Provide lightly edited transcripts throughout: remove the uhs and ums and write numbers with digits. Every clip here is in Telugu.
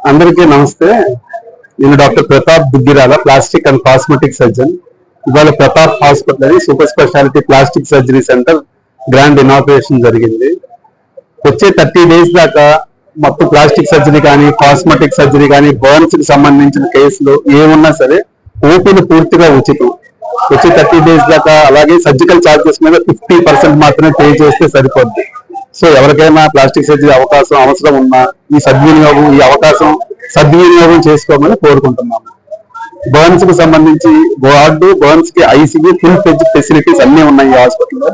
అందరికీ నమస్తే. నేను doctor Pratap Duggirala, plastic and cosmetic surgeon. ఇవాళ Pratap hospital super speciality plastic surgery centre grand inauguration జరిగింది. వచ్చే 30 days దాకా మొత్తం ప్లాస్టిక్ సర్జరీ కానీ, కాస్మెటిక్ సర్జరీ కానీ, బర్న్స్ కి సంబంధించిన కేసులు ఏమున్నా సరే ఓపీలు పూర్తిగా ఉచితం. వచ్చే 30 days దాకా. అలాగే సర్జికల్ ఛార్జెస్ మీద 50% మాత్రమే పే చేస్తే సరిపోద్ది. సో ఎవరికైనా ప్లాస్టిక్ సర్జరీ అవసరం ఉన్నా ఈ అవకాశం సద్వినియోగం చేసుకోమని కోరుకుంటున్నాము. బర్న్స్ కి సంబంధించి వార్డు, బర్న్స్ కి ఐసీయూ, ఫుల్ ఫెసిలిటీస్ అన్ని ఉన్నాయి ఈ హాస్పిటల్లో.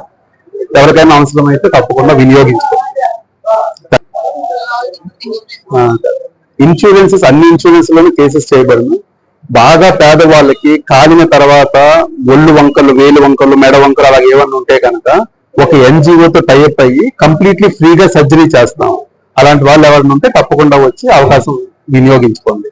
ఎవరికైనా అవసరం అయితే తప్పకుండా వినియోగించుకోండి. ఇన్సూరెన్సెస్ అన్ని ఇన్సూరెన్స్ లోనూ కేసెస్ చేయబడును. బాగా పేదవాళ్ళకి కాలిన తర్వాత ఒళ్ళు వంకలు, వేలు వంకలు, మెడ వంకలు అలాగే ఏమన్నా ఉంటే కనుక ఒక ఎన్జిఓతో టైఅప్ అయ్యి కంప్లీట్లీ ఫ్రీగా సర్జరీ చేస్తాం. అలాంటి వాళ్ళు ఎవరైనా ఉంటే తప్పకుండా వచ్చి అవకాశం వినియోగించుకోండి.